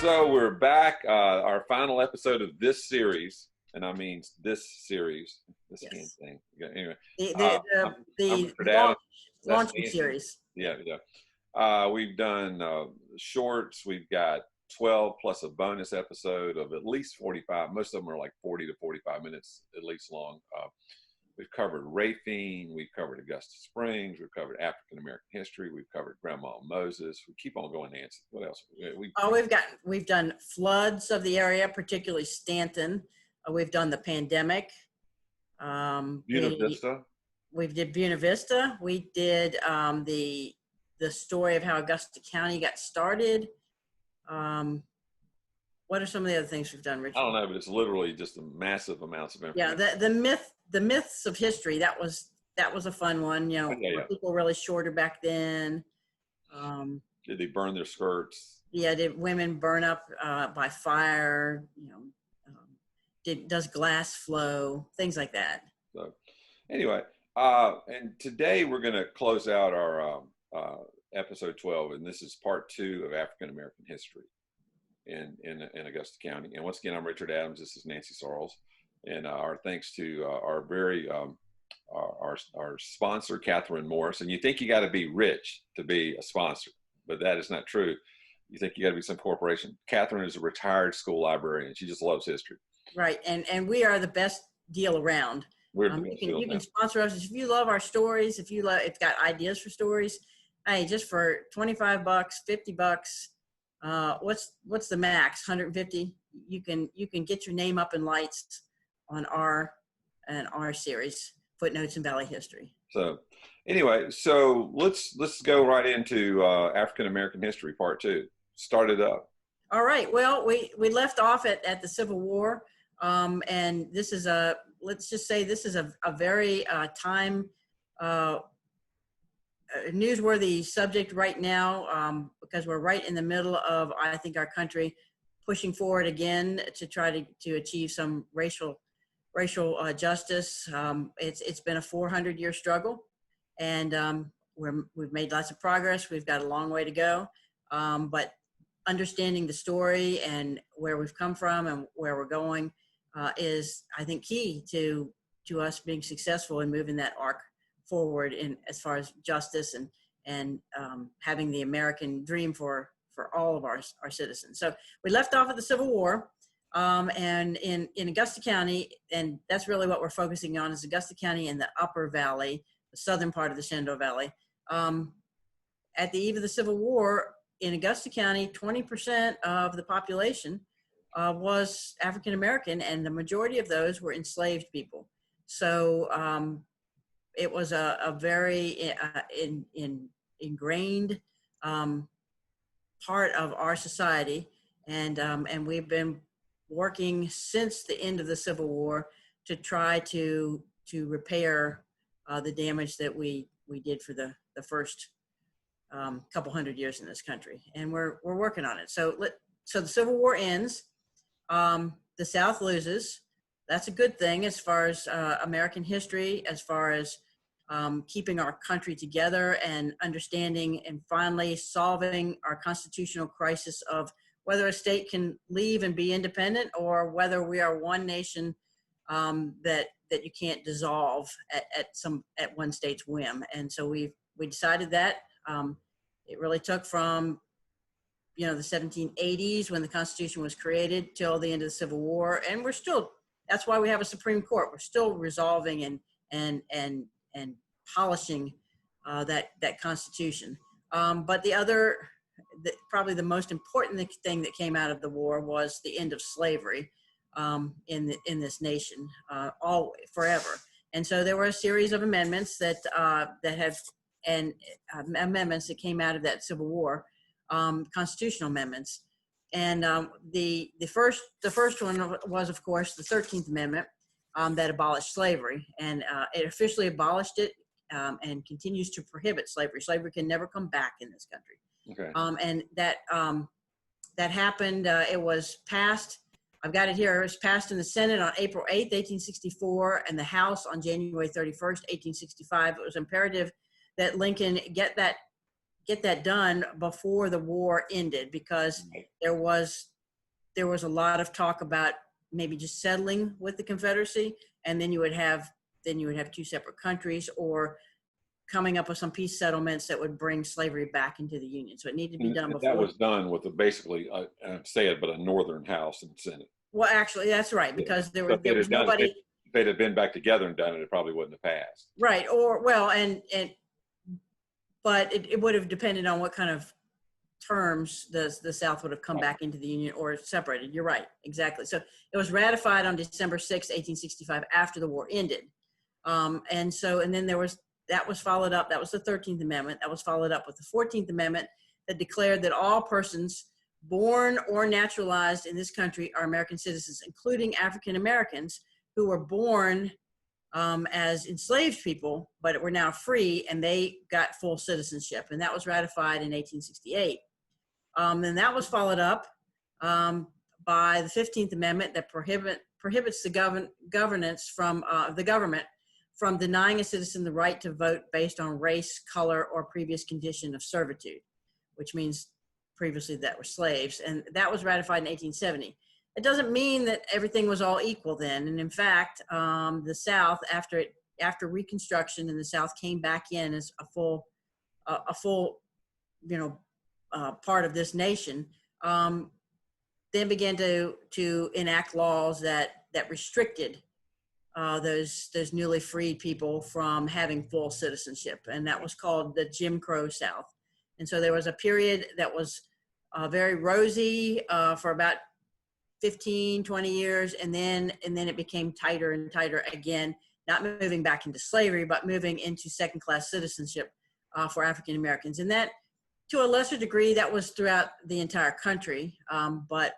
So we're back, our final episode of this series, and I mean this series, this hand Yes. thing. Anyway, The I'm Richard Adams. That's launching Nancy. series. Yeah. We've done shorts. We've got 12 plus a bonus episode of at least 45. Most of them are like 40 to 45 minutes at least long. We've covered Rafine, we've covered Augusta Springs, we've covered African American history, we've covered Grandma Moses. We keep on going, Nancy. What else? We've done floods of the area, particularly Stanton. We've done the pandemic. Buena Vista. We did Buena Vista. We did the story of how Augusta County got started. What are some of the other things we've done, Richard? I don't know, but it's literally just a massive amounts of information. Yeah, the myths of history. That was a fun one. You know, were people really shorter back then? Did they burn their skirts? Yeah, did women burn up by fire? You know, does glass flow? Things like that. So, anyway, and today we're going to close out our episode 12, and this is part 2 of African American history in Augusta County. And once again, I'm Richard Adams. This is Nancy Sorrells, and our thanks to our very our sponsor, Catherine Morris. And you think you got to be rich to be a sponsor, but that is not true. You think you got to be some corporation. Catherine is a retired school librarian. She just loves history. Right, and we are the best deal around. You can sponsor us if you love our stories. If you got ideas for stories, hey, just for $25, $50. What's the max? 150. You can get your name up in lights on our series, Footnotes in Valley History. So anyway, let's go right into African American history part 2. Start it up. All right. Well, we left off at the Civil War, and this is let's just say this is a very newsworthy subject right now, because we're right in the middle of, I think, our country pushing forward again to try to achieve some racial justice. It's been a 400-year struggle, and we've made lots of progress. We've got a long way to go, but understanding the story and where we've come from and where we're going is, I think, key to us being successful in moving that arc forward in as far as justice and having the American dream for all of our citizens. So we left off at the Civil War, and in Augusta County, and that's really what we're focusing on, is Augusta County and the Upper Valley, the southern part of the Shenandoah Valley. At the eve of the Civil War, in Augusta County, 20% of the population was African American, and the majority of those were enslaved people. So it was a very ingrained part of our society, and we've been working since the end of the Civil War to try to repair the damage that we did for the first couple hundred years in this country, and we're working on it. So the Civil War ends. The South loses. That's a good thing as far as American history, as far as keeping our country together and understanding and finally solving our constitutional crisis of whether a state can leave and be independent, or whether we are one nation that you can't dissolve at one state's whim. And so we decided that. It really took from the 1780s when the Constitution was created till the end of the Civil War, and that's why we have a Supreme Court. We're still resolving and polishing that Constitution. But probably the most important thing that came out of the war was the end of slavery in this nation, forever. And so there were a series of amendments that amendments that came out of that Civil War, constitutional amendments. And the first one was, of course, the 13th Amendment that abolished slavery, and it officially abolished it and continues to prohibit slavery. Slavery can never come back in this country. Okay. And that happened. It was passed. I've got it here. It was passed in the Senate on April 8th, 1864, and the House on January 31st, 1865. It was imperative that Lincoln get get that done before the war ended, because there was a lot of talk about maybe just settling with the Confederacy, and then you would have two separate countries, or coming up with some peace settlements that would bring slavery back into the Union. So it needed to be done before. That was done with basically, but a Northern House and Senate. Well, actually, that's right, because there was nobody. If they'd have been back together and done it, it probably wouldn't have passed. Right, or well, but it would have depended on what kind of terms the South would have come back into the Union or separated. You're right, exactly. So it was ratified on December 6, 1865, after the war ended. And then that was followed up. That was the 13th Amendment. That was followed up with the 14th Amendment that declared that all persons born or naturalized in this country are American citizens, including African Americans who were born as enslaved people, but were now free, and they got full citizenship. And that was ratified in 1868. And that was followed up by the 15th Amendment that prohibits the government from denying a citizen the right to vote based on race, color, or previous condition of servitude, which means previously that were slaves. And that was ratified in 1870. It doesn't mean that everything was all equal then. And in fact, the South, after Reconstruction, and the South came back in as a full part of this nation, then began to enact laws that restricted those newly freed people from having full citizenship, and that was called the Jim Crow South. And so there was a period that was very rosy for about 15, 20 years, and then it became tighter and tighter again, not moving back into slavery, but moving into second-class citizenship for African Americans. And that, to a lesser degree, that was throughout the entire country, but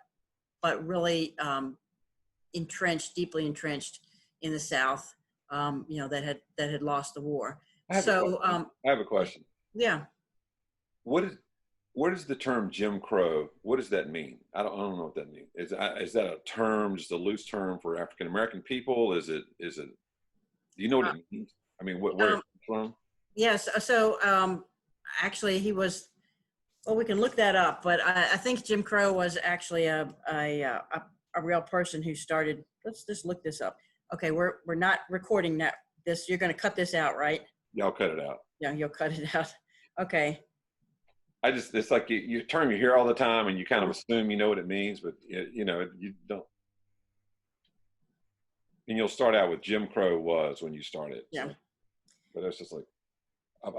really deeply entrenched in the South, that had lost the war. I have a question. Yeah. What is the term Jim Crow? What does that mean? I don't know what that means. Is that a term, just a loose term for African American people? Is it? Do you know what it means? I mean, where it's from? Yes. So actually, he was. Well, we can look that up, but I think Jim Crow was actually a real person who started. Let's just look this up. Okay, we're not recording that. You're going to cut this out, right? Yeah, I'll cut it out. Yeah, you'll cut it out. Okay. It's like you term you hear all the time, and you kind of assume you know what it means, but you don't. And you'll start out with Jim Crow was when you started. Yeah. So, but it's just like, I've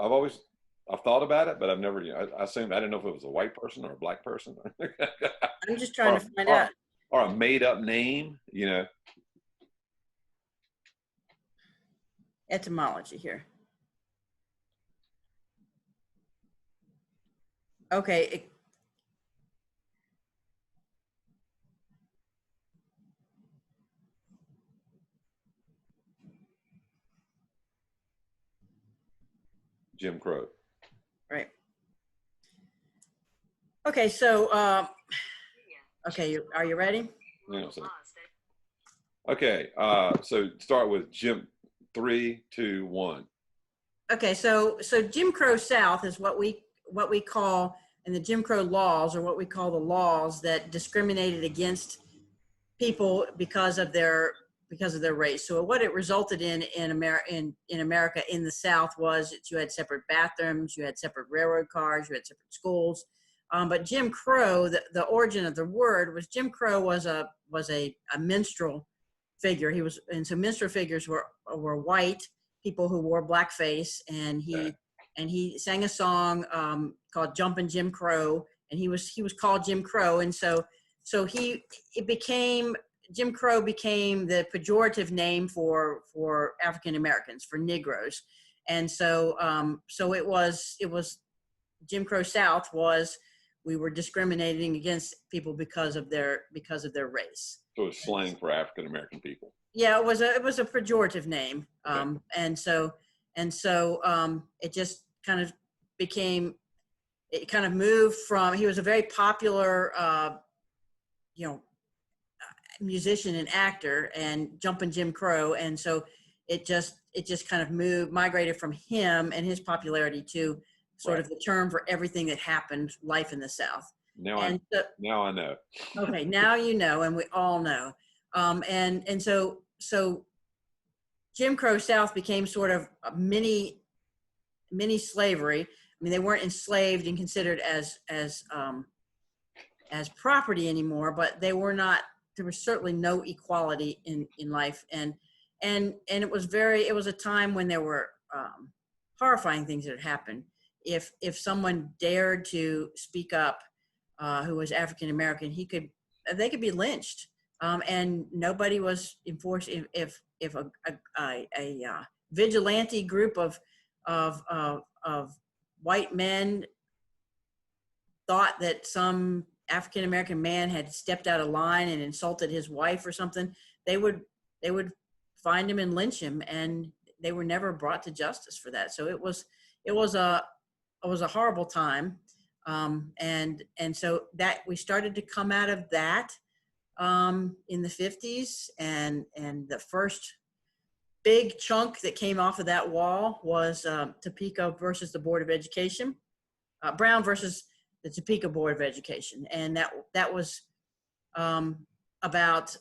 thought about it, but I've never, I assumed, I didn't know if it was a white person or a black person. I'm just trying to find out. Or a made up name, Etymology here. Okay. Jim Crow. Right. Okay, so, okay, are you ready? Yeah, okay, so start with Jim. 3, 2, 1. Okay, so Jim Crow South is what we call, in the Jim Crow laws, or what we call the laws that discriminated against people because of their race. So what it resulted in America in the South was that you had separate bathrooms, you had separate railroad cars, you had separate schools. But Jim Crow, the origin of the word was Jim Crow was a minstrel figure. So minstrel figures were white people who wore blackface, and he sang a song called "Jumpin' Jim Crow," and he was called Jim Crow, and so Jim Crow became the pejorative name for African Americans, for Negroes, and so it was Jim Crow South was, we were discriminating against people because of their race. So it's slang for African American people. Yeah, it was a pejorative name, okay. and so it just kind of became. It kind of moved from. He was a very popular, musician and actor, and Jumpin' Jim Crow, and so it just kind of migrated from him and his popularity to sort of the term for everything that happened, life in the South. Now And now I know. okay, now you know, and we all know. And so Jim Crow South became sort of a mini slavery. I mean, they weren't enslaved and considered as property anymore, but they were not. There was certainly no equality in life, and it was a time when there were horrifying things that had happened. If someone dared to speak up, who was African American, they could be lynched, and nobody was enforced. If a vigilante group of white men thought that some African American man had stepped out of line and insulted his wife or something, they would find him and lynch him, and they were never brought to justice for that. So it was a horrible time, and so that we started to come out of that in the 50s, and the first big chunk that came off of that wall was Topeka versus the Board of Education, Brown versus the Topeka Board of Education, and that was about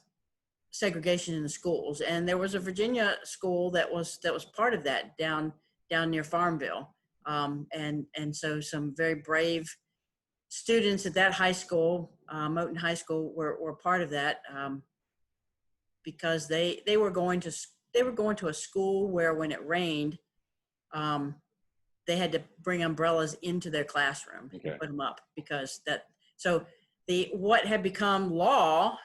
segregation in the schools. And there was a Virginia school that was part of that down near Farmville, and so some very brave students at that high school, Moton High School, were part of that, because they were going to a school where when it rained, they had to bring umbrellas into their classroom and put them up, because what had become law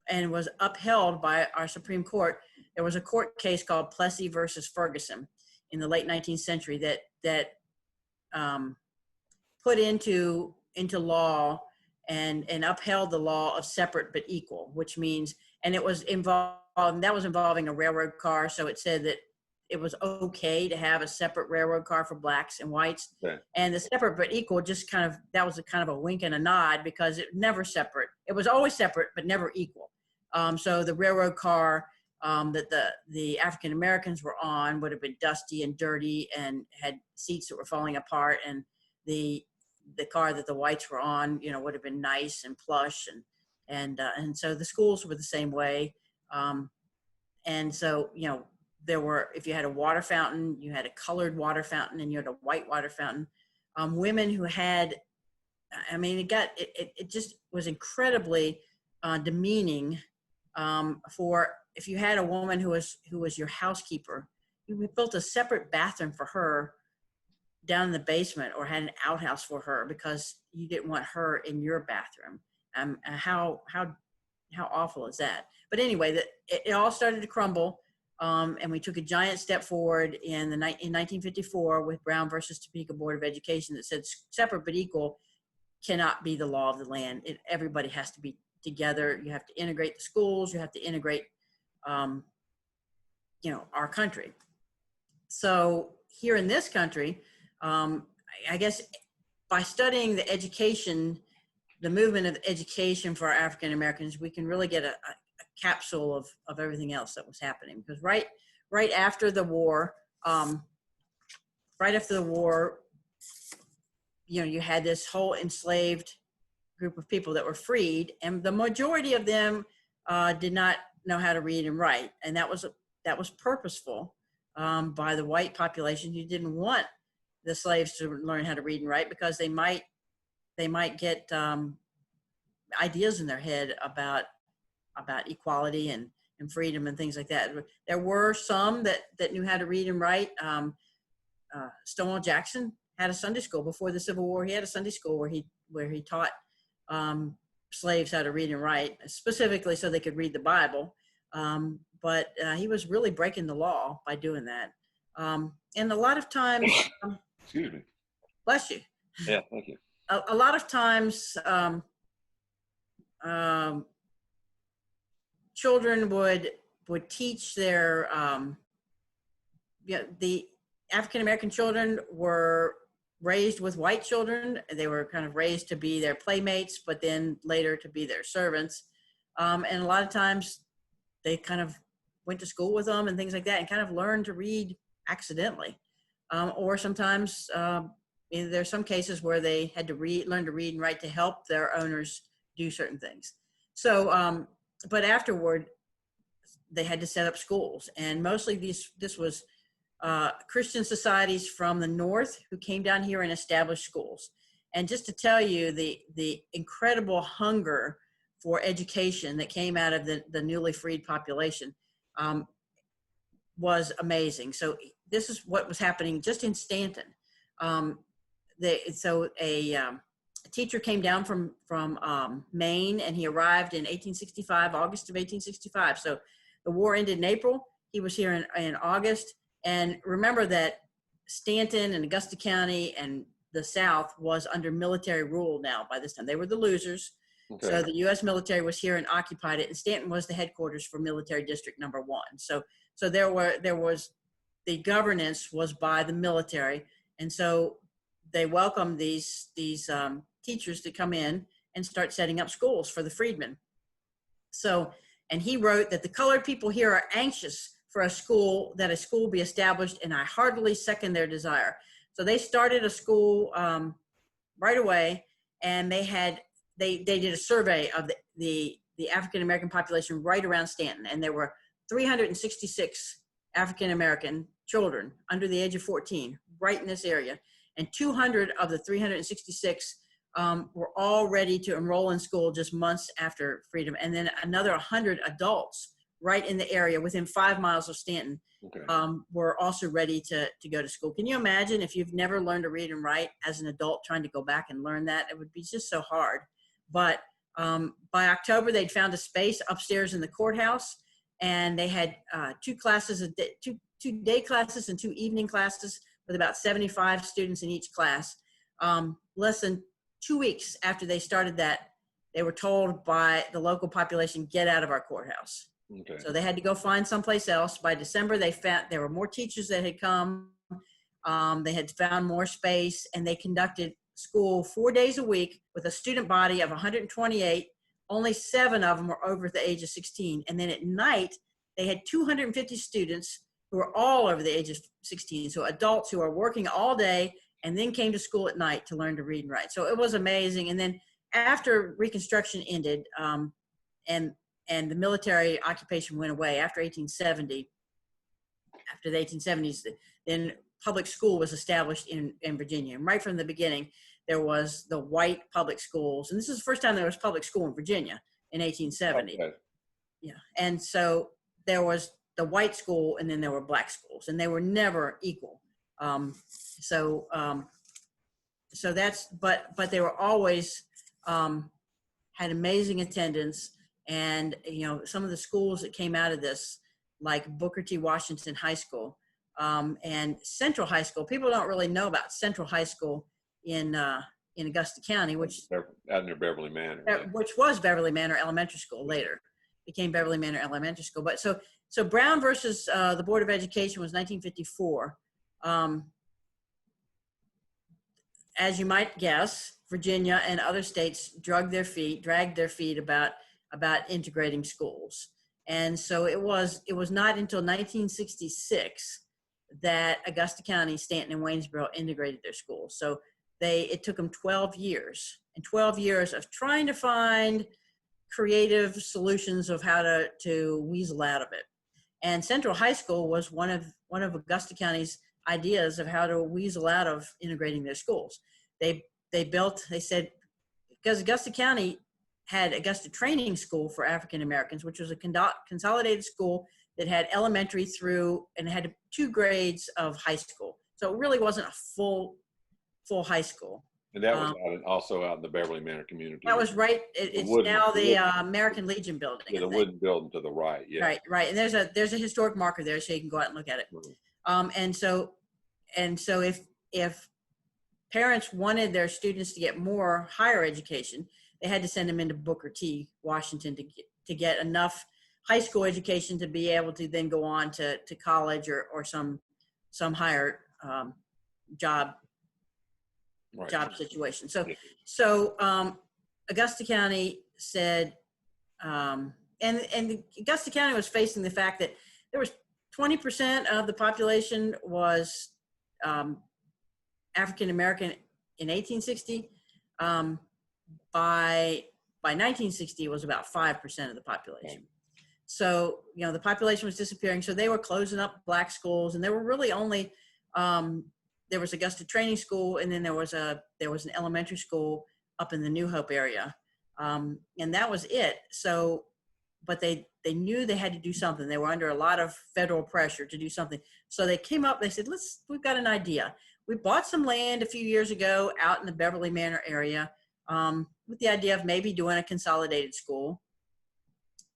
and was upheld by our Supreme Court. There was a court case called Plessy versus Ferguson in the late 19th century that put into law and upheld the law of separate but equal, which means, and that was involving a railroad car. So it said that it was okay to have a separate railroad car for blacks and whites. Okay. And the separate but equal that was a kind of a wink and a nod, because it never separate. It was always separate, but never equal. So the railroad car that the African Americans were on would have been dusty and dirty and had seats that were falling apart, and the car that the whites were on, would have been nice and plush, and so the schools were the same way. And so, if you had a water fountain, you had a colored water fountain, and you had a white water fountain. Women who had, it just was incredibly demeaning for, if you had a woman who was your housekeeper, you built a separate bathroom for her down in the basement, or had an outhouse for her because you didn't want her in your bathroom. How awful is that? But anyway, it all started to crumble, and we took a giant step forward in 1954 with Brown versus Topeka Board of Education that said separate but equal cannot be the law of the land. Everybody has to be together. You have to integrate the schools. You have to integrate, our country. So here in this country, I guess by studying the movement of education for African Americans, we can really get a capsule of everything else that was happening. Because right after the war, you had this whole enslaved group of people that were freed, and the majority of them did not know how to read and write, and that was purposeful by the white population. You didn't want the slaves to learn how to read and write, because they might get ideas in their head about equality and freedom and things like that. There were some that knew how to read and write. Stonewall Jackson had a Sunday school before the Civil War. He had a Sunday school where he taught slaves how to read and write, specifically so they could read the Bible. But he was really breaking the law by doing that. And a lot of times, excuse me. Bless you. Yeah, thank you. A lot of times, children would teach their, the African American children were raised with white children. They were kind of raised to be their playmates, but then later to be their servants. And a lot of times they kind of went to school with them and things like that, and kind of learned to read accidentally. or sometimes there's some cases where they had to learn to read and write to help their owners do certain things. So, but afterward, they had to set up schools, and mostly this was Christian societies from the north who came down here and established schools. And just to tell you the incredible hunger for education that came out of the newly freed population was amazing. So this is what was happening just in Stanton. A teacher came down from Maine, and he arrived in 1865, August of 1865. So the war ended in April. He was here in August. And remember that Stanton and Augusta County and the South was under military rule now by this time. They were the losers. Okay. So the U.S. military was here and occupied it, and Stanton was the headquarters for Military District Number 1. So there was the governance was by the military, and so they welcomed these teachers to come in and start setting up schools for the freedmen. So, and he wrote that the colored people here are anxious for a school be established, and I heartily second their desire. So they started a school right away, and they did a survey of the African American population right around Stanton, and there were 366 African American children under the age of 14 right in this area, and 200 of the 366 were all ready to enroll in school just months after freedom, and then another 100 adults right in the area within 5 miles of Stanton. Okay. Were also ready to go to school. Can you imagine if you've never learned to read and write as an adult trying to go back and learn that? It would be just so hard. But by October, they'd found a space upstairs in the courthouse, and they had two day classes and 2 evening classes with about 75 students in each class. Less than 2 weeks after they started that, they were told by the local population, get out of our courthouse. Okay. So they had to go find someplace else. By December, they found there were more teachers that had come. They had found more space, and they conducted school 4 days a week with a student body of 128. Only 7 of them were over the age of 16. And then at night, they had 250 students who were all over the age of 16. So adults who are working all day and then came to school at night to learn to read and write. So it was amazing. And then after Reconstruction ended, and the military occupation went away after 1870. After the 1870s, then public school was established in Virginia. And right from the beginning, there was the white public schools. And this is the first time there was public school in Virginia in 1870. Okay. Yeah. And so there was the white school, and then there were black schools, and they were never equal. So that's, but they were always had amazing attendance. And, some of the schools that came out of this, like Booker T. Washington High School and Central High School. People don't really know about Central High School in Augusta County, which out near Beverly Manor, which was Beverly Manor Elementary School. Later became Beverly Manor Elementary School. But so Brown versus the Board of Education was 1954. As you might guess, Virginia and other states dragged their feet about integrating schools. And so it was not until 1966 that Augusta County, Stanton, and Waynesboro integrated their schools. So it took them 12 years, and 12 years of trying to find creative solutions of how to weasel out of it. And Central High School was one of Augusta County's ideas of how to weasel out of integrating their schools. They said, because Augusta County had Augusta Training School for African Americans, which was a consolidated school that had elementary through and had 2 grades of high school. So it really wasn't a full high school. And that was also out in the Beverly Manor community. That was right. It's now the American Legion building. Yeah, the wooden building to the right. Yeah. Right. And there's a historic marker there, so you can go out and look at it. Mm-hmm. And so if parents wanted their students to get more higher education, they had to send them into Booker T. Washington to get enough high school education to be able to then go on to college or some higher job situation. So Augusta County said, and Augusta County was facing the fact that there was 20% of the population was African American in 1860. By 1960, it was about 5% of the population. So, you know, the population was disappearing. So they were closing up black schools, and there were really only, there was Augusta Training School, and then there was an elementary school up in the New Hope area. And that was it. So, but they knew they had to do something. They were under a lot of federal pressure to do something. So they came up, they said, we've got an idea. We bought some land a few years ago out in the Beverly Manor area, with the idea of maybe doing a consolidated school.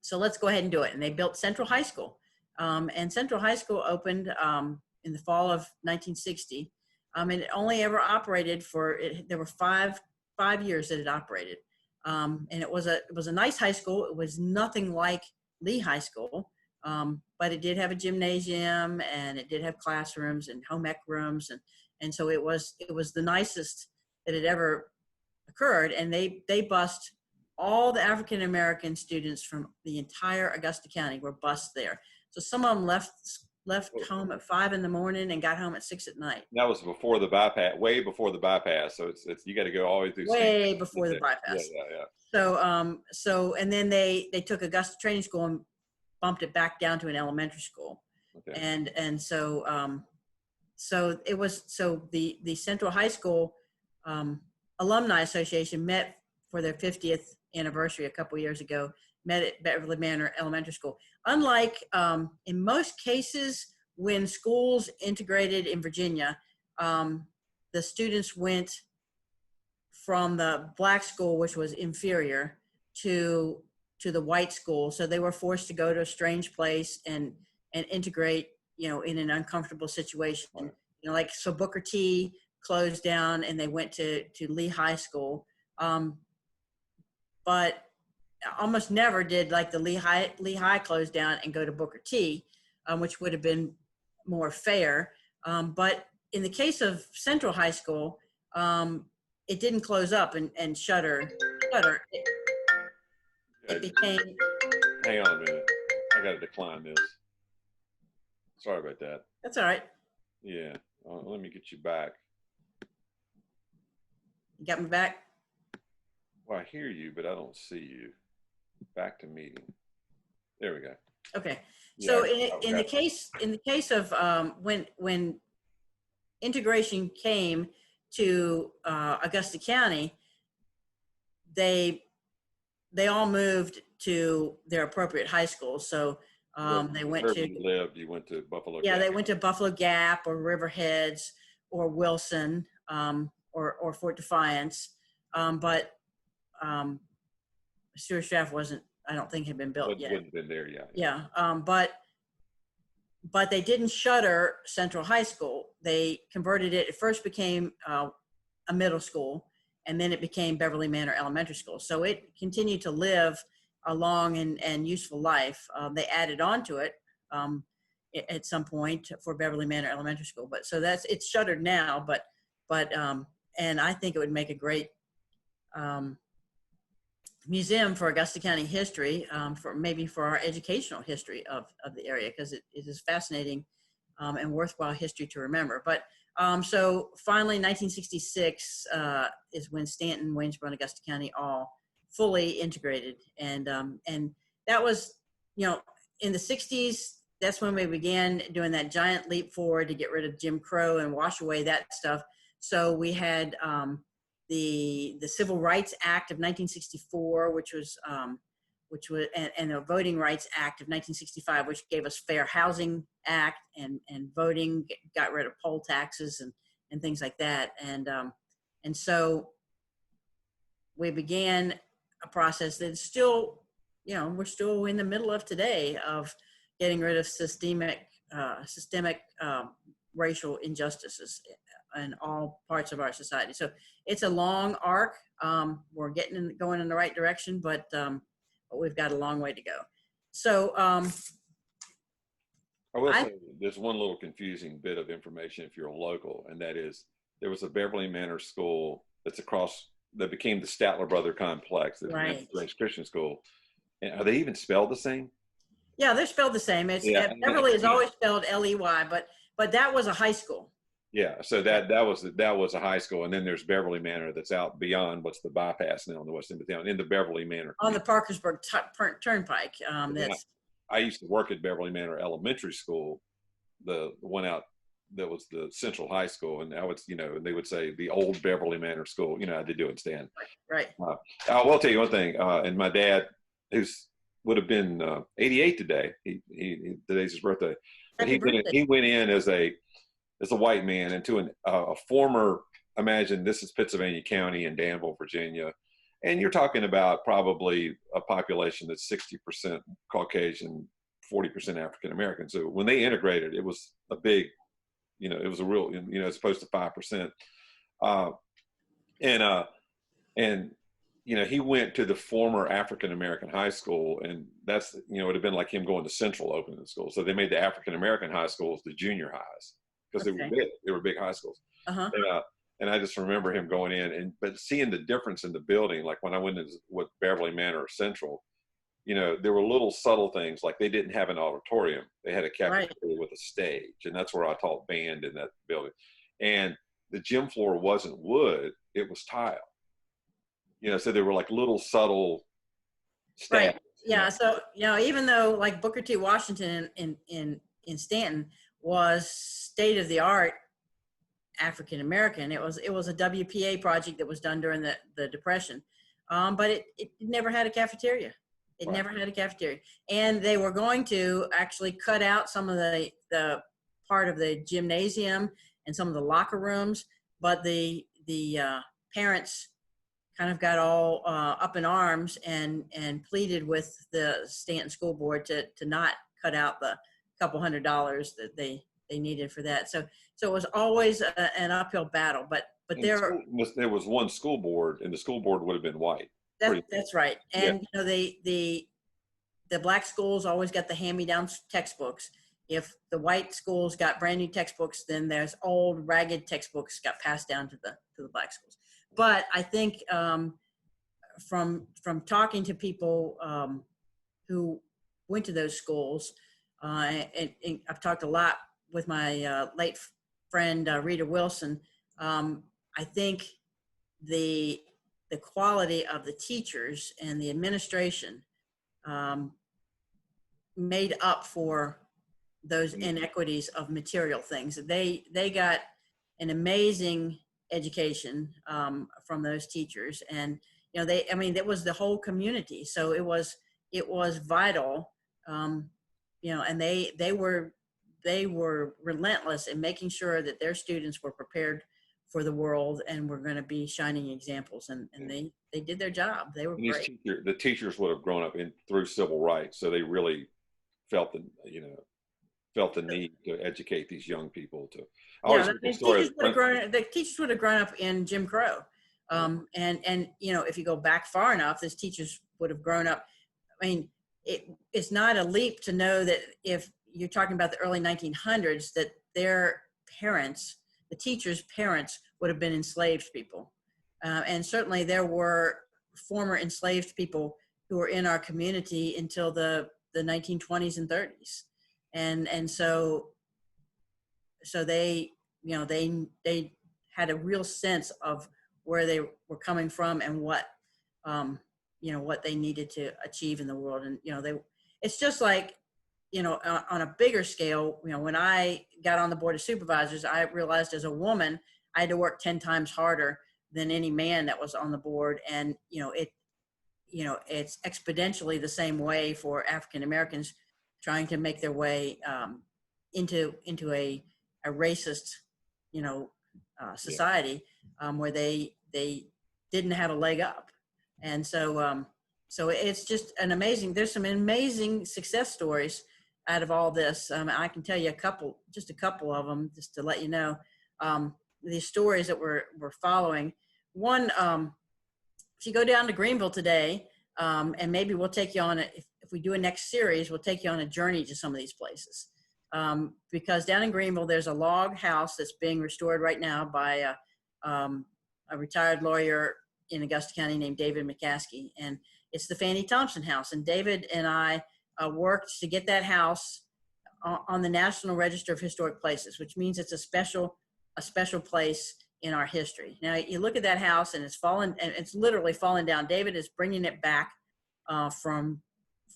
So let's go ahead and do it. And they built Central High School. And Central High School opened in the fall of 1960. And it only ever operated there were five years that it operated. And it was a nice high school. It was nothing like Lee High School, but it did have a gymnasium, and it did have classrooms and home ec rooms. And so it was the nicest that had ever occurred. And they bused all the African American students from the entire Augusta County were bused there. So some of them left home at 5 in the morning and got home at 6 at night. That was before the bypass, way before the bypass. So it's you got to go all the way through. Way before the bypass. Yeah. So and then they took Augusta Training School and bumped it back down to an elementary school. Okay. And so the Central High School Alumni Association met for their 50th anniversary a couple years ago, met at Beverly Manor Elementary School. Unlike in most cases when schools integrated in Virginia, the students went from the black school, which was inferior, to the white school. So they were forced to go to a strange place and integrate, you know, in an uncomfortable situation. You know, like, so Booker T closed down and they went to Lee High School. But almost never did, like, the Lee High close down and go to Booker T, which would have been more fair. But in the case of Central High School, it didn't close up and shutter. It became. Hang on a minute. I got to decline this. Sorry about that. That's all right. Yeah. Let me get you back. You got me back? Well, I hear you, but I don't see you. Back to meeting. There we go. Okay. Yeah, so in the case of when integration came to Augusta County, they all moved to their appropriate high schools. So they went to. You went to Buffalo. Yeah, Gap. they went to Buffalo Gap or Riverheads or Wilson or Fort Defiance, but Stuart Straff I don't think had been built yet. Wouldn't have been there yet. Yeah, but they didn't shutter Central High School. They converted it. It first became a middle school, and then it became Beverly Manor Elementary School. So it continued to live a long and useful life. They added on to it at some point for Beverly Manor Elementary School. But so it's shuttered now. But and I think it would make a great museum for Augusta County history, for our educational history of the area, because it is fascinating and worthwhile history to remember. But so finally, 1966 is when Stanton, Waynesboro, and Augusta County all fully integrated, and that was, you know, in the 60s. That's when we began doing that giant leap forward to get rid of Jim Crow and wash away that stuff. So we had the Civil Rights Act of 1964, which was and the Voting Rights Act of 1965, which gave us Fair Housing Act and voting, got rid of poll taxes and things like that. And so we began a process that's still, you know, we're still in the middle of today of getting rid of systemic racial injustices in all parts of our society. So it's a long arc. We're going in the right direction, but we've got a long way to go. So I will say there's one little confusing bit of information if you're a local, and that is there was a Beverly Manor School that became the Statler Brother Complex, the right. Christian School. And are they even spelled the same? Yeah, they're spelled the same. Beverly is always spelled Ley, but that was a high school. Yeah, so that was a high school, and then there's Beverly Manor that's out beyond what's the bypass now on the west end of town in the Beverly Manor On the community. Parkersburg Turnpike. Yeah. That's I used to work at Beverly Manor Elementary School, the one out that was the Central High School, and I would, and they would say the old Beverly Manor School. I did do it, Stan. right. I will tell you one thing, and my dad, who's would have been 88 today. Today's his birthday, but Happy birthday. he went in as a white man into a former. Imagine this is Pittsylvania County in Danville, Virginia, and you're talking about probably a population that's 60% Caucasian, 40% African American. So when they integrated, it was a big, it was a real, as opposed to 5%. Uh, and he went to the former African American high school, and that's, it would have been like him going to Central opening the school. So they made the African American high schools the junior highs because they were big high schools. Uh-huh. And I just remember him going in, but seeing the difference in the building, like when I went into what Beverly Manor Central, there were little subtle things, like they didn't have an auditorium. They had a cafeteria with a stage, and that's where I taught band in that building. And the gym floor wasn't wood, it was tile. So there were like little subtle stats. Right. Yeah. So, even though like Booker T. Washington in Stanton was state of the art African American, it was a WPA project that was done during the Depression, but it never had a cafeteria. It never had a cafeteria, and they were going to actually cut out some of the part of the gymnasium and some of the locker rooms, but the parents kind of got all up in arms and pleaded with the Stanton School Board to not cut out the couple $100 that they needed for that. So it was always an uphill battle. But there was one school board, and the school board would have been white. That's right. And the black schools always got the hand-me-down textbooks. If the white schools got brand new textbooks, then there's old ragged textbooks got passed down to the black schools. But I think from talking to people who went to those schools, and I've talked a lot with my late friend Rita Wilson. I think the quality of the teachers and the administration made up for those inequities of material things. They got an amazing education from those teachers, and that was the whole community. So it was vital, and they were relentless in making sure that their students were prepared for the world and were going to be shining examples, and they did their job. They were great. The teachers would have grown up through civil rights, so they really felt the need to educate these young people to. The teachers would have grown up in Jim Crow, and if you go back far enough, those teachers would have grown up. I mean, it's not a leap to know that if you're talking about the early 1900s, that their parents, the teachers' parents, would have been enslaved people, and certainly there were former enslaved people who were in our community until the 1920s and 30s. And so they had a real sense of where they were coming from and what they needed to achieve in the world. And it's just like, on a bigger scale, when I got on the board of supervisors, I realized as a woman I had to work 10 times harder than any man that was on the board. And it's exponentially the same way for African Americans trying to make their way into a racist, society where they didn't have a leg up. And so it's just there's some amazing success stories out of all this. I can tell you just a couple of them, just to let you know, these stories that we're following. One, if you go down to Greenville today, and maybe we'll take you on if we do a next series, we'll take you on a journey to some of these places. Because down in Greenville, there's a log house that's being restored right now by a retired lawyer in Augusta County named David McCaskey. And it's the Fannie Thompson House. And David and I worked to get that house on the National Register of Historic Places, which means it's a special a special place in our history. Now you look at that house and it's fallen, and it's literally fallen down. David is bringing it back from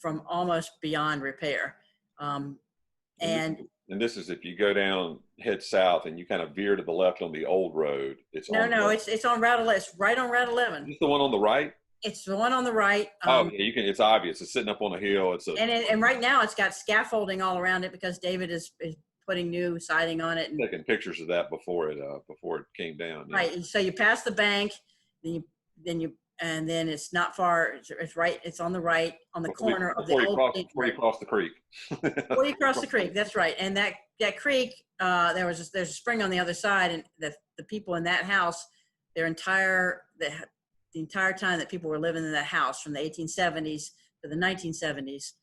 almost beyond repair. And this is if you go down, head south, and you kind of veer to the left on the old road. It's it's on Route 11. It's right on Route 11. Is this the one on the right? It's the one on the right. Oh yeah, you can. It's obvious. It's sitting up on a hill. And right now it's got scaffolding all around it because David is putting new siding on it and taking pictures of that before it came down. Yeah. Right. And so you pass the bank, and then it's not far. It's right. It's on the right, on the corner of the old. Before you cross the creek. Before you cross the creek, that's right. And that creek, there's a spring on the other side, and the people in that house, the entire time that people were living in that house, from the 1870s to the 1970s,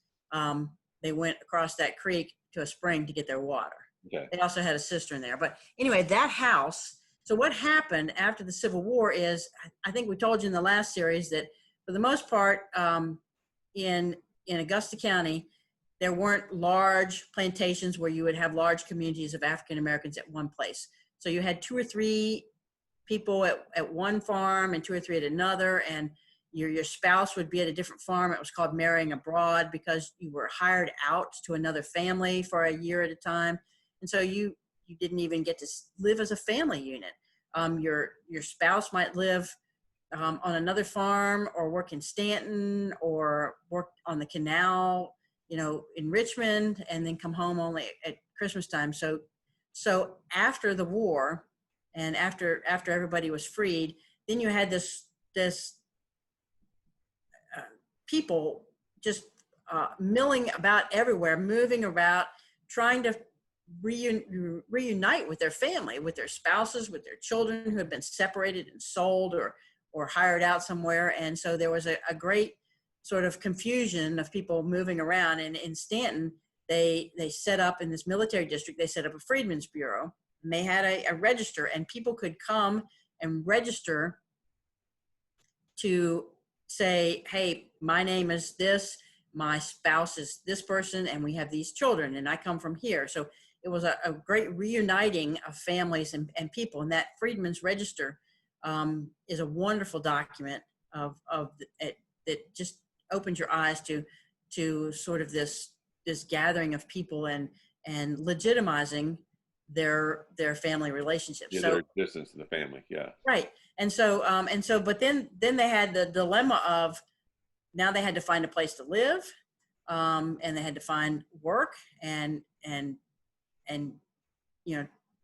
they went across that creek to a spring to get their water. Okay. They also had a cistern there. But anyway, that house. So what happened after the Civil War is, I think we told you in the last series that for the most part, in Augusta County, there weren't large plantations where you would have large communities of African Americans at one place. So you had 2 or 3 people at one farm and 2 or 3 at another, and your spouse would be at a different farm. It was called marrying abroad because you were hired out to another family for a year at a time. And so you didn't even get to live as a family unit. Your spouse might live on another farm or work in Stanton or work on the canal, in Richmond, and then come home only at Christmas time. So after the war and after everybody was freed, then you had this people just milling about everywhere, moving about, trying to reunite with their family, with their spouses, with their children who had been separated and sold or hired out somewhere. And so there was a great sort of confusion of people moving around. And in Stanton, they set up, in this military district, they set up a Freedmen's Bureau, and they had a register, and people could come and register to say, hey, my name is this, my spouse is this person, and we have these children, and I come from here. So it was a great reuniting of families and people. And that Freedmen's Register is a wonderful document that just opens your eyes to sort of this gathering of people and legitimizing their family relationships. Yeah, their existence in the family. Yeah. Right. And so, but then they had the dilemma of, now they had to find a place to live, and they had to find work and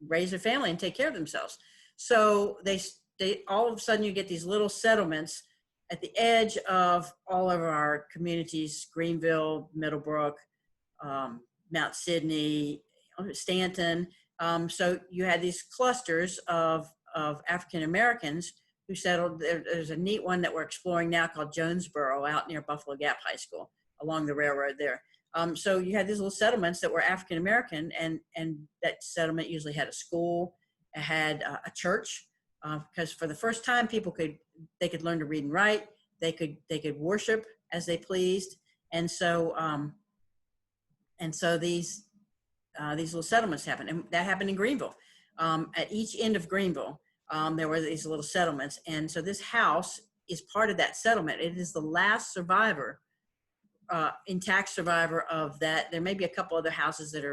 raise a family and take care of themselves. So they all of a sudden, you get these little settlements at the edge of all of our communities: Greenville, Middlebrook, Mount Sidney, Stanton. So you had these clusters of African Americans who settled. There's a neat one that we're exploring now called Jonesboro, out near Buffalo Gap High School, along the railroad there. So you had these little settlements that were African American, and that settlement usually had a school, it had a church, because for the first time they could learn to read and write, they could worship as they pleased, and so these little settlements happened, and that happened in Greenville. At each end of Greenville, there were these little settlements, and so this house is part of that settlement. It is the last survivor, intact survivor of that. There may be a couple other houses that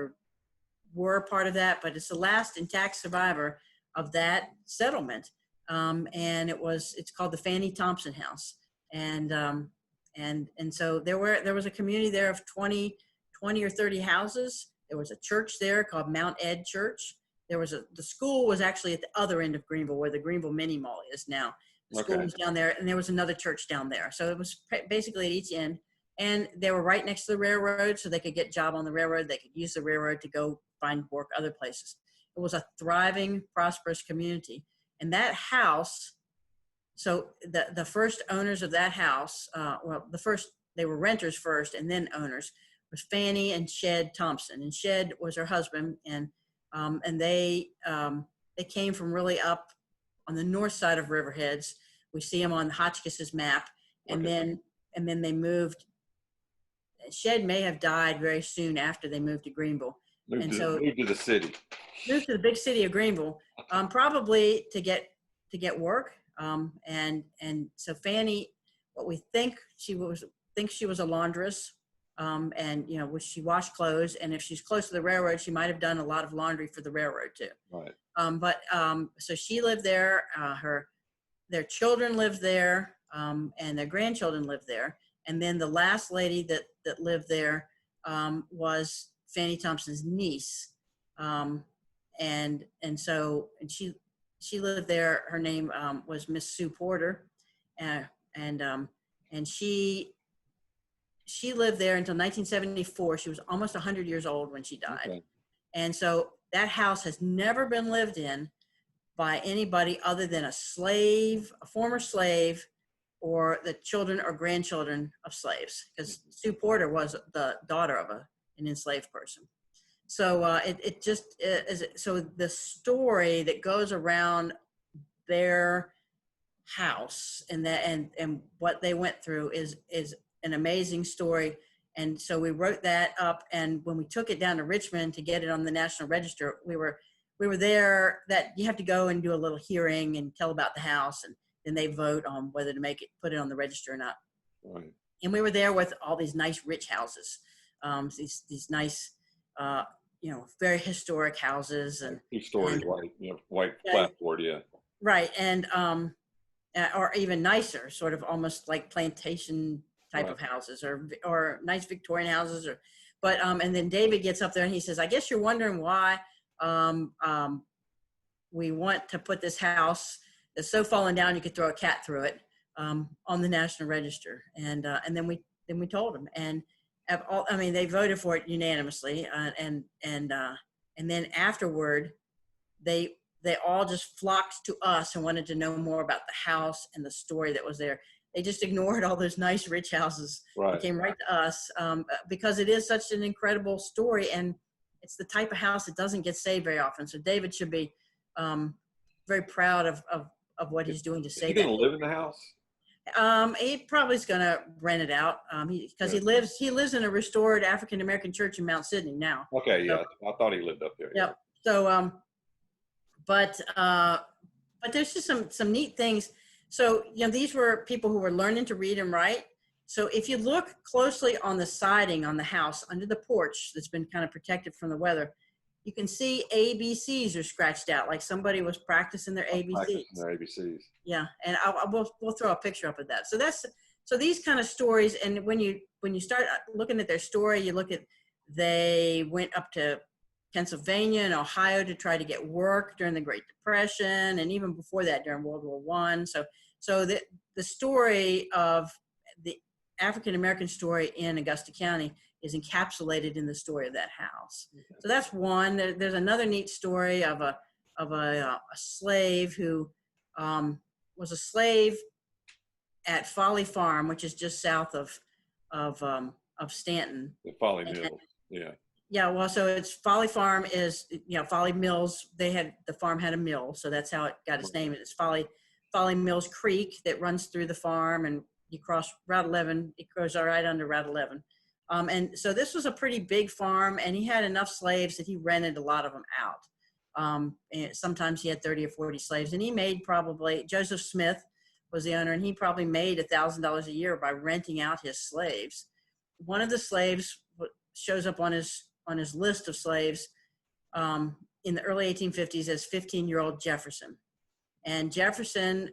were part of that, but it's the last intact survivor of that settlement. And it's called the Fanny Thompson House. And so there was a community there of 20 or 30 houses. There was a church there called Mount Ed Church. The school was actually at the other end of Greenville, where the Greenville Mini Mall is now. The school was down there, and there was another church down there. So it was basically at each end. And they were right next to the railroad, so they could get a job on the railroad. They could use the railroad to go find work other places. It was a thriving, prosperous community. And that house, so the first owners of that house, they were renters first and then owners, was Fanny and Shed Thompson. And Shed was her husband, and they came from really up on the north side of Riverheads. We see them on Hotchkiss's map, and then they moved. Shed may have died very soon after they moved to Greenville, And so moved to the city. moved to the big city of Greenville, probably to get work. And so Fanny, what we think she was a laundress, and she washed clothes, and if she's close to the railroad, she might have done a lot of laundry for the railroad too. Right. So she lived there. Their children lived there, and their grandchildren lived there. And then the last lady that lived there was Fanny Thompson's niece. And she lived there. Her name was Miss Sue Porter, and she lived there until 1974. She was almost 100 years old when she died. Okay. And so that house has never been lived in by anybody other than a former slave, or the children or grandchildren of slaves, because Sue Porter was the daughter of an enslaved person. So it just is. So the story that goes around their house and what they went through is an amazing story. And so we wrote that up, and when we took it down to Richmond to get it on the National Register, we were there. That you have to go and do a little hearing and tell about the house, and then they vote on whether to put it on the register or not. Right. And we were there with all these nice rich houses, these nice, very historic houses, and 2 stories, white yeah, clapboard, yeah. right, and or even nicer, sort of almost like plantation type of houses, or nice Victorian houses, and then David gets up there and he says, "I guess you're wondering why we want to put this house that's so fallen down you could throw a cat through it on the National Register." And then we told them, and they voted for it unanimously, and then afterward they all just flocked to us and wanted to know more about the house and the story that was there. They just ignored all those nice rich houses. Right. They came right to us because it is such an incredible story, and it's the type of house that doesn't get saved very often. So David should be very proud of what he's doing to save He that. gonna live in the house? He probably is going to rent it out because he lives in a restored African American church in Mount Sidney now. Okay, yeah, I thought he lived up there. Yeah. So, but there's just some neat things. So these were people who were learning to read and write. So if you look closely on the siding on the house under the porch that's been kind of protected from the weather, you can see ABCs are scratched out, like somebody was practicing their ABCs. Yeah, and we'll throw a picture up of that. So these kind of stories, and when you start looking at their story, you look at they went up to Pennsylvania and Ohio to try to get work during the Great Depression, and even before that during World War I. So the story of the African American story in Augusta County is encapsulated in the story of that house. Okay. So that's one. There's another neat story of a slave who was a slave at Folly Farm, which is just south of Stanton. The Folly Mills, yeah. Yeah, well, so it's Folly Farm is Folly Mills. The farm had a mill, so that's how it got its name. It's Folly Mills Creek that runs through the farm, and you cross Route 11. It goes right under Route 11. And so this was a pretty big farm, and he had enough slaves that he rented a lot of them out. And sometimes he had 30 or 40 slaves, and he made Joseph Smith was the owner, and he probably made $1,000 a year by renting out his slaves. One of the slaves shows up on his list of slaves in the early 1850s as 15-year-old Jefferson. And Jefferson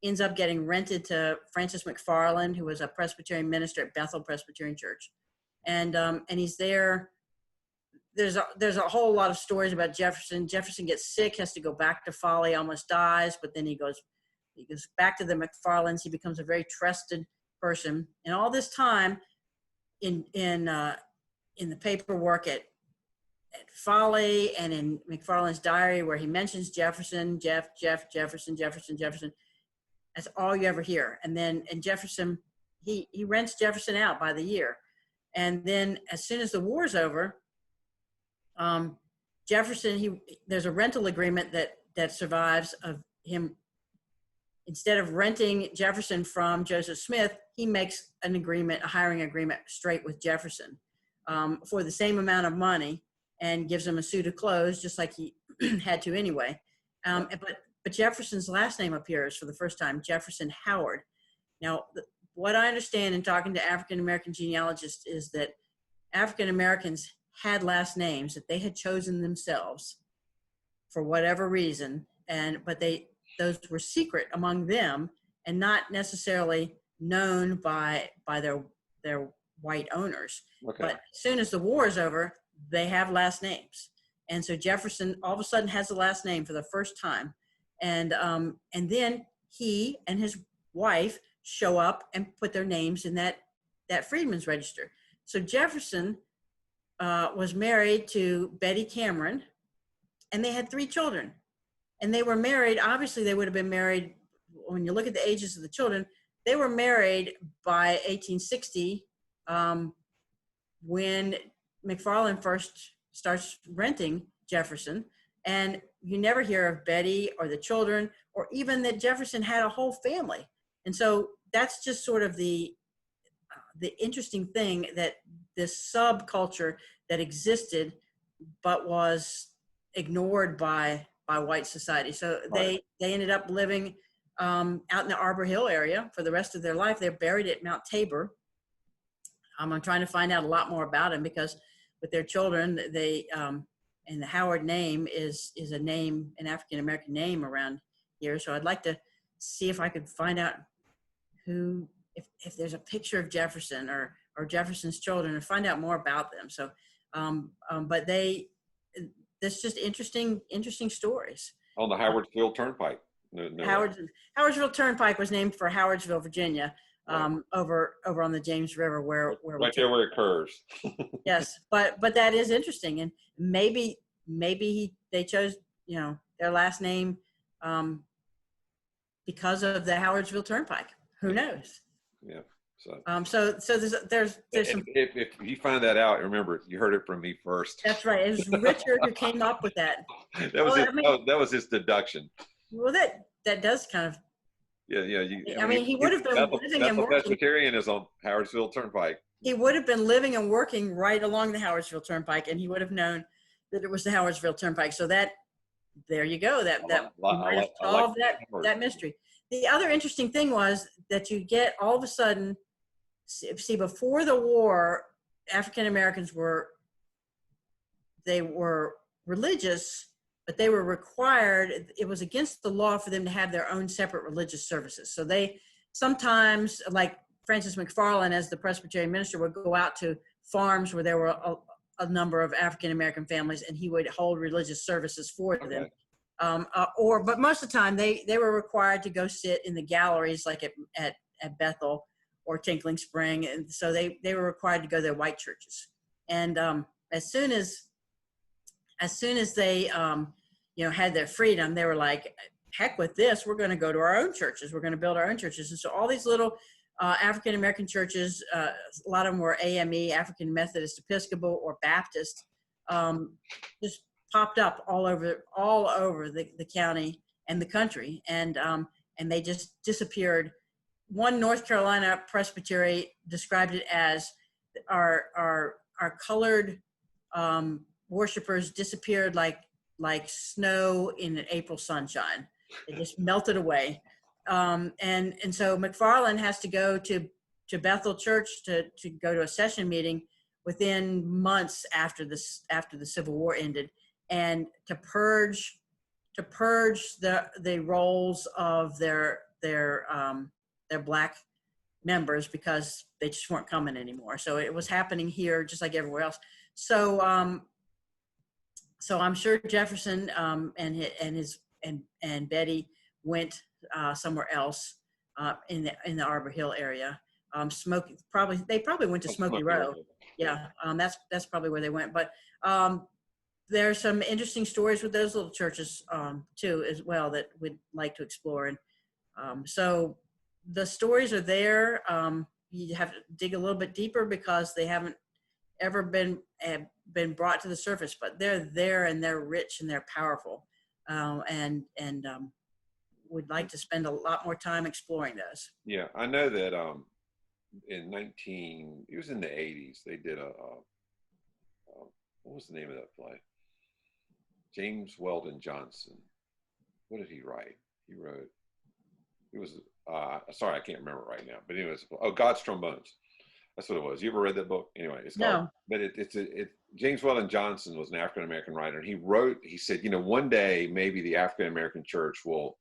ends up getting rented to Francis McFarland, who was a Presbyterian minister at Bethel Presbyterian Church. And he's there. There's a whole lot of stories about Jefferson. Jefferson gets sick, has to go back to Folly, almost dies, but then he goes back to the McFarlands. He becomes a very trusted person. And all this time in the paperwork at Folly and in McFarland's diary, where he mentions Jefferson, Jefferson, that's all you ever hear. And Jefferson, he rents Jefferson out by the year. And then as soon as the war's over, Jefferson, there's a rental agreement that survives of him. Instead of renting Jefferson from Joseph Smith, he makes a hiring agreement straight with Jefferson. for the same amount of money and gives them a suit of clothes, just like he had to anyway. But Jefferson's last name appears for the first time, Jefferson Howard. Now, what I understand in talking to African American genealogists is that African Americans had last names that they had chosen themselves for whatever reason, but those were secret among them and not necessarily known by their white owners. Okay. But as soon as the war is over, they have last names, and so Jefferson all of a sudden has a last name for the first time, and then he and his wife show up and put their names in that Freedmen's Register. So Jefferson was married to Betty Cameron, and they had 3 children. And they were married, obviously they would have been married, when you look at the ages of the children, they were married by 1860, when McFarland first starts renting Jefferson. And you never hear of Betty or the children, or even that Jefferson had a whole family. And so that's just sort of the interesting thing, that this subculture that existed but was ignored by white society. So they ended up living out in the Arbor Hill area for the rest of their life. They're buried at Mount Tabor. I'm trying to find out a lot more about them, because with their children, they and the Howard name is a name, an African American name around here. So I'd like to see if I could find out who, if there's a picture of Jefferson or Jefferson's children, and find out more about them. So, but that's just interesting stories. On the Howardsville Turnpike. No. Howardsville Turnpike was named for Howardsville, Virginia, over on the James River, where right there where it curves. Yes, but that is interesting, and maybe they chose their last name because of the Howardsville Turnpike. Who knows? Yeah. So there's some. If you find that out, remember, you heard it from me first. That's right. It was Richard who came up with that. That was his deduction. Well, that does kind of. Yeah. He would have been living and working. Presbyterian is on Howardsville Turnpike. He would have been living and working right along the Howardsville Turnpike, and he would have known that it was the Howardsville Turnpike. So there you go. That might have solved that mystery. The other interesting thing was that you get all of a sudden. See, before the war, African Americans were religious, but they were required. It was against the law for them to have their own separate religious services. So they sometimes, like Francis McFarland, as the Presbyterian minister, would go out to farms where there were a number of African American families, and he would hold religious services for them. But most of the time, they were required to go sit in the galleries, like at Bethel or Tinkling Spring, and so they were required to go to their white churches. And as soon as they had their freedom, they were like, heck with this, we're going to go to our own churches, we're going to build our own churches. And so all these little African American churches, a lot of them were AME, African Methodist Episcopal, or Baptist, just popped up all over the county and the country, and they just disappeared. One North Carolina presbytery described it as our colored worshipers disappeared like snow in an April sunshine. It just melted away. And so McFarland has to go to Bethel Church to go to a session meeting within months after the Civil War ended, and to purge the rolls of their black members, because they just weren't coming anymore. So it was happening here just like everywhere else. So I'm sure Jefferson and Betty went somewhere else in the Arbor Hill area. They probably went to Smokey Road. Yeah, that's probably where they went. But there's some interesting stories with those little churches too, as well, that we'd like to explore. And so the stories are there. You have to dig a little bit deeper because they haven't ever been brought to the surface, but they're there, and they're rich and they're powerful. And we'd like to spend a lot more time exploring those. Yeah, I know that it was in the 80s, they did what was the name of that play? James Weldon Johnson. What did he write? He wrote, it was, sorry, I can't remember right now, but anyways, God's Trombones. That's what it was. You ever read that book? Anyway, it's called, No. but James Weldon Johnson was an African-American writer, and he said, one day maybe the African-American church will,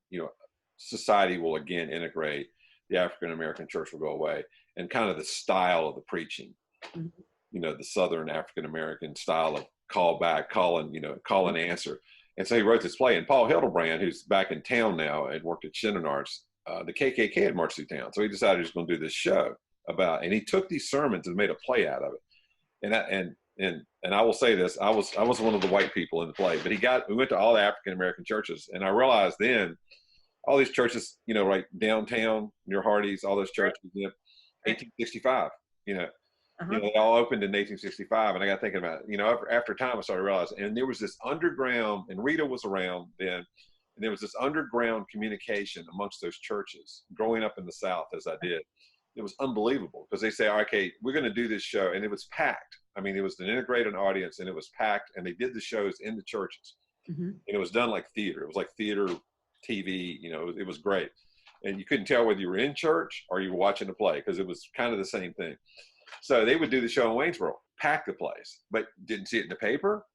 society will again integrate, the African-American church will go away, and kind of the style of the preaching, the Southern African-American style of call back, call and answer. And so he wrote this play, and Paul Hildebrand, who's back in town now and worked at Shenandoah, the KKK had marched through town. So he decided he was going to do this show and he took these sermons and made a play out of it. And I will say this, I was one of the white people in the play, but we went to all the African-American churches, and I realized then all these churches, right downtown near Hardee's, all those churches, 1865, they all opened in 1865. And I got thinking about it, after time, I started realizing, and there was this underground, and Rita was around then, and there was this underground communication amongst those churches growing up in the South as I did. It was unbelievable because they say, okay, we're going to do this show. And it was packed. I mean, it was an integrated audience, and it was packed, and they did the shows in the churches. And it was done like theater. It was like theater TV, it was great. And you couldn't tell whether you were in church or you were watching a play because it was kind of the same thing. So they would do the show in Waynesboro, pack the place, but didn't see it in the paper.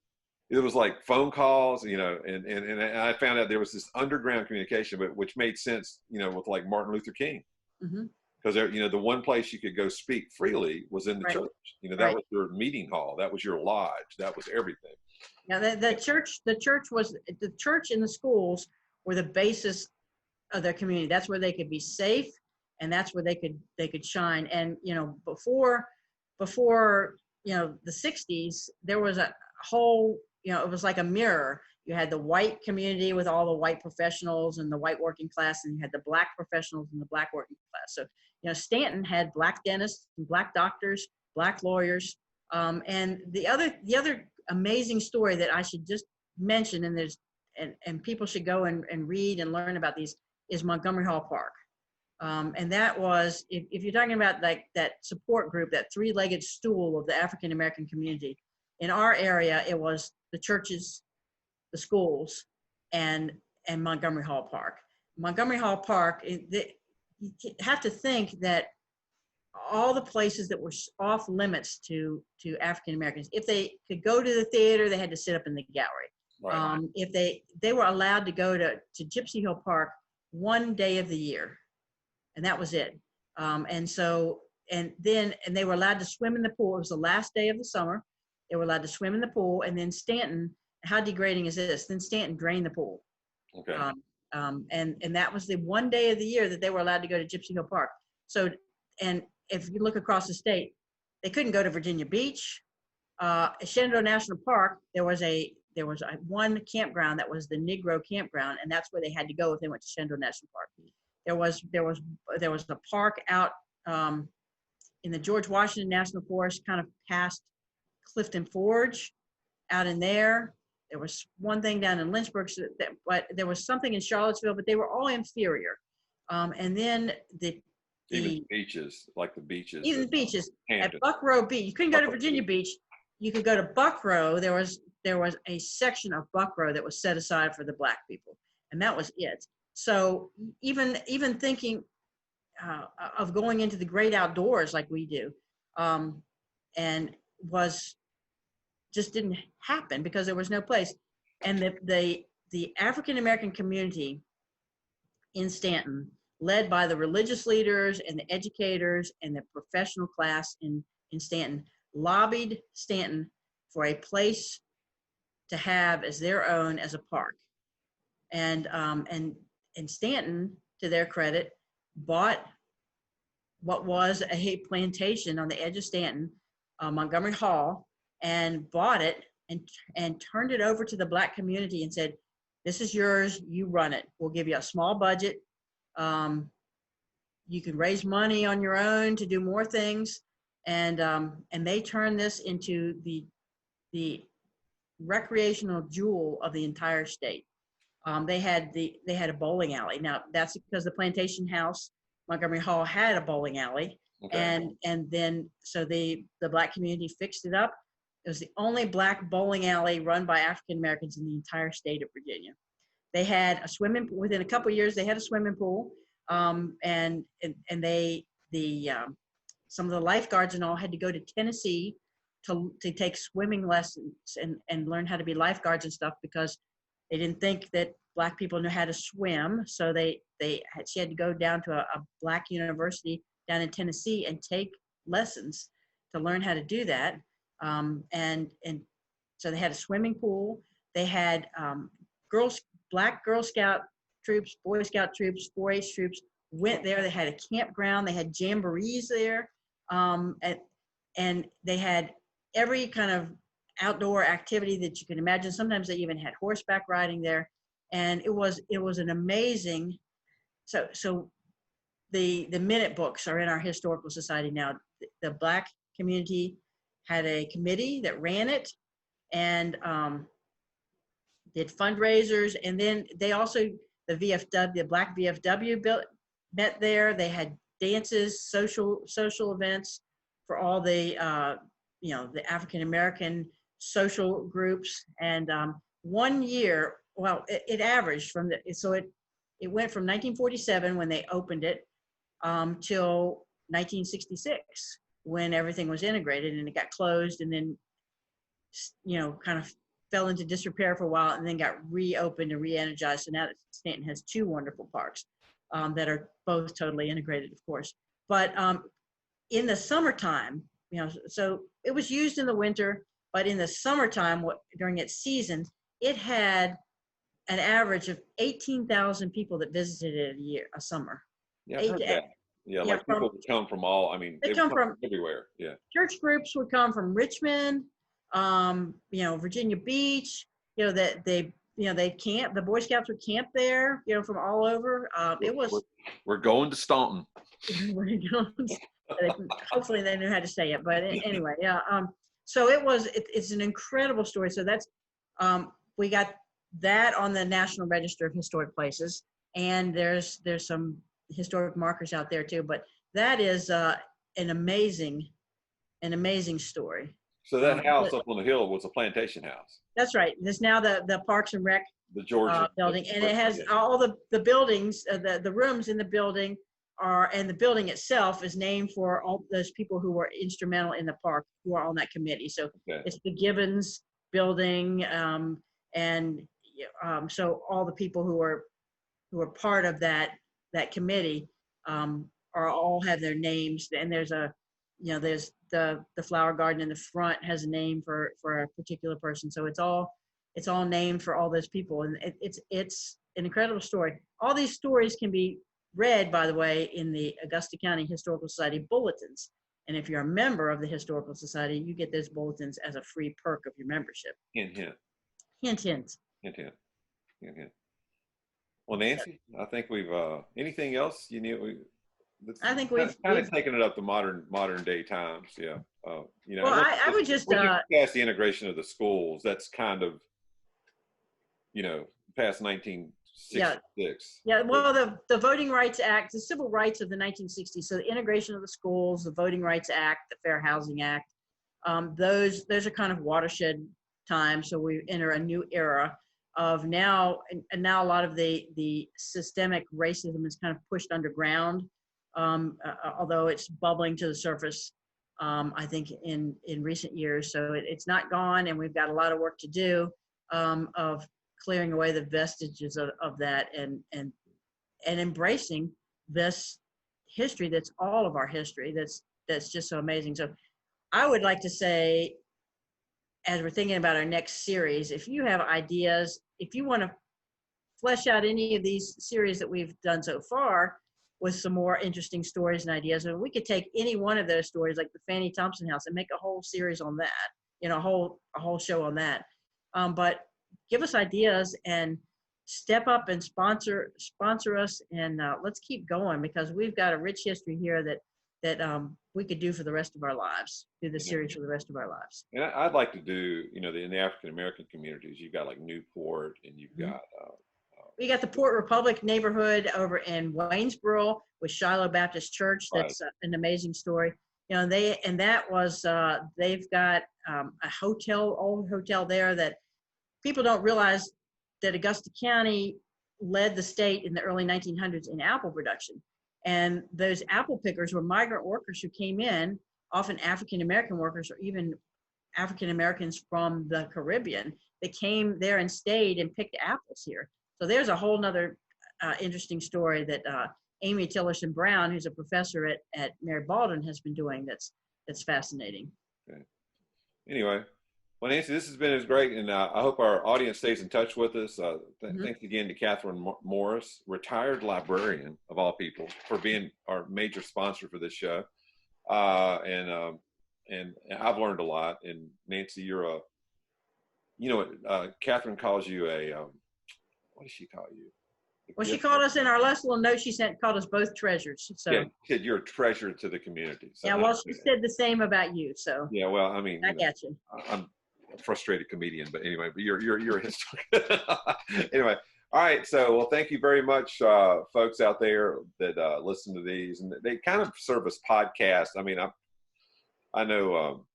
It was like phone calls, and I found out there was this underground communication, but which made sense, with like Martin Luther King. Because the one place you could go speak freely was in the church. That was your meeting hall. That was your lodge. That was everything. Now the church and the schools were the basis of their community. That's where they could be safe, and that's where they could shine. And before the 60s, there was a whole, it was like a mirror. You had the white community with all the white professionals and the white working class, and you had the black professionals and the black working class. So, Stanton had black dentists and black doctors, black lawyers. And the other amazing story that I should just mention, and people should go and read and learn about these, is Montgomery Hall Park. And that was, if you're talking about like that support group, that three-legged stool of the African-American community, in our area, it was the churches, the schools, and Montgomery Hall Park. Montgomery Hall Park, you have to think that all the places that were off limits to African Americans, if they could go to the theater, they had to sit up in the gallery. Right. If they were allowed to go to Gypsy Hill Park one day of the year, and that was it. And they were allowed to swim in the pool. It was the last day of the summer. They were allowed to swim in the pool, and then Stanton, how degrading is this? Then Stanton drained the pool. Okay. And that was the one day of the year that they were allowed to go to Gypsy Hill Park. So, and if you look across the state, they couldn't go to Virginia Beach. At Shenandoah National Park, there was one campground that was the Negro campground, and that's where they had to go if they went to Shenandoah National Park. There was a park out in the George Washington National Forest, kind of past Clifton Forge, out in there. There was one thing down in Lynchburg, but there was something in Charlottesville, but they were all inferior. And then even beaches, like the beaches. Even the beaches. At Buckrow Beach, you couldn't go to Virginia Beach. You could go to Buckrow. There was a section of Buckrow that was set aside for the black people, and that was it. So even thinking of going into the great outdoors like we do, and just didn't happen because there was no place. And the African American community in Stanton, led by the religious leaders and the educators and the professional class in Stanton, lobbied Stanton for a place to have as their own as a park. And Stanton, to their credit, bought what was a plantation on the edge of Stanton, Montgomery Hall, and bought it and turned it over to the black community and said, this is yours, you run it. We'll give you a small budget. You can raise money on your own to do more things. And they turned this into the recreational jewel of the entire state. They had a bowling alley. Now that's because the plantation house, Montgomery Hall, had a bowling alley. Okay. And then so the black community fixed it up. It was the only black bowling alley run by African Americans in the entire state of Virginia. They had a swimming pool. Within a couple of years, they had a swimming pool, and some of the lifeguards and all had to go to Tennessee to take swimming lessons and learn how to be lifeguards and stuff, because they didn't think that black people knew how to swim. So she had to go down to a black university down in Tennessee and take lessons to learn how to do that. And so they had a swimming pool. They had black Girl Scout troops, Boy Scout troops, 4-H troops went there. They had a campground. They had jamborees there. And they had every kind of outdoor activity that you can imagine. Sometimes they even had horseback riding there. And it was an amazing, so the minute books are in our historical society now. The black community had a committee that ran it and did fundraisers. And then they also, the Black VFW met there. They had dances, social events for all the, the African-American social groups. And 1 year, well, it averaged it went from 1947 when they opened it till 1966 when everything was integrated, and it got closed and then, kind of fell into disrepair for a while and then got reopened and re-energized. So now Stanton has 2 wonderful parks that are both totally integrated, of course. But in the summertime, so it was used in the winter, but in the summertime, during its season, it had an average of 18,000 people that visited it a summer. Yeah, I've heard that. Yeah, like people would come from all, they come from everywhere. Yeah. Church groups would come from Richmond, Virginia Beach, that they camp, the Boy Scouts would camp there, from all over. We're going to Staunton. Hopefully they knew how to say it, but anyway, yeah. So it's an incredible story. So that's, we got that on the National Register of Historic Places, and there's some historic markers out there too, but that is an amazing story. So that house up on the hill was a plantation house. That's right. There's now the Parks and Rec building, and it has all the buildings, the rooms in the building and the building itself is named for all those people who were instrumental in the park, who are on that committee. So it's the Gibbons building, so all the people who are part of that committee are all have their names, and there's the flower garden in the front has a name for a particular person. So it's all named for all those people, and it's an incredible story. All these stories can be read, by the way, in the Augusta County Historical Society bulletins. And if you're a member of the Historical Society, you get those bulletins as a free perk of your membership. Hint, hint. Hint, hint. Hint, hint. Hint, hint. Well, Nancy, I think we've, anything else you need? I think we've kind of taken it up to modern day times. Yeah. Well, I would just past the integration of the schools. That's kind of, past 1966. Yeah. Well, the Voting Rights Act, the Civil Rights of the 1960s. So the integration of the schools, the Voting Rights Act, the Fair Housing Act. Those are kind of watershed times. So we enter a new era of now, and now a lot of the systemic racism is kind of pushed underground. Although it's bubbling to the surface, I think in recent years. So it's not gone, and we've got a lot of work to do of clearing away the vestiges of that and embracing this history that's all of our history. That's just so amazing. So I would like to say, as we're thinking about our next series, if you have ideas, if you want to flesh out any of these series that we've done so far with some more interesting stories and ideas, and we could take any one of those stories, like the Fanny Thompson house, and make a whole series on that, a whole show on that. But give us ideas and step up and sponsor us, and let's keep going, because we've got a rich history here that we could do for the rest of our lives, do the series for the rest of our lives. And I'd like to do, in the African American communities, you've got like Newport, and you've got we got the Port Republic neighborhood over in Waynesboro with Shiloh Baptist Church. That's an amazing story. that was, they've got a old hotel there that people don't realize that Augusta County led the state in the early 1900s in apple production. And those apple pickers were migrant workers who came in, often African-American workers or even African-Americans from the Caribbean. They came there and stayed and picked apples here. So there's a whole nother interesting story that Amy Tillerson Brown, who's a professor at Mary Baldwin, has been doing that's fascinating. Okay. Anyway, well, Nancy, this has been great, and I hope our audience stays in touch with us. Thanks again to Catherine Morris, retired librarian of all people, for being our major sponsor for this show. And I've learned a lot. And Nancy, you're Catherine calls you what does she call you? Well, she called us in our last little note she sent, called us both treasures. So yeah, she said you're a treasure to the community. So yeah, well, she said the same about you. So yeah, well, I mean, I get you. I'm a frustrated comedian, but anyway, but you're a historian. Anyway, all right. So, well, thank you very much, folks out there that listen to these, and they kind of serve as podcasts. I mean, I know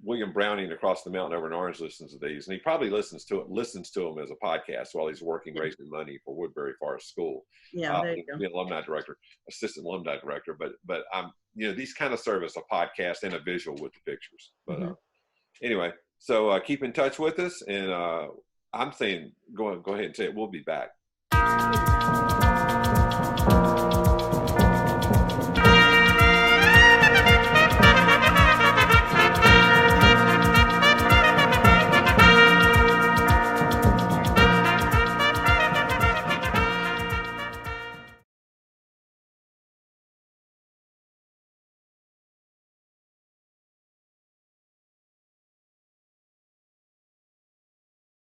William Browning across the mountain over in Orange listens to these, and he probably listens to them as a podcast while he's working raising money for Woodbury Forest School. Yeah, there you go. Being alumni director, assistant alumni director, but these kind of serve as a podcast and a visual with the pictures. But anyway, so keep in touch with us, and I'm saying go ahead and say it. We'll be back.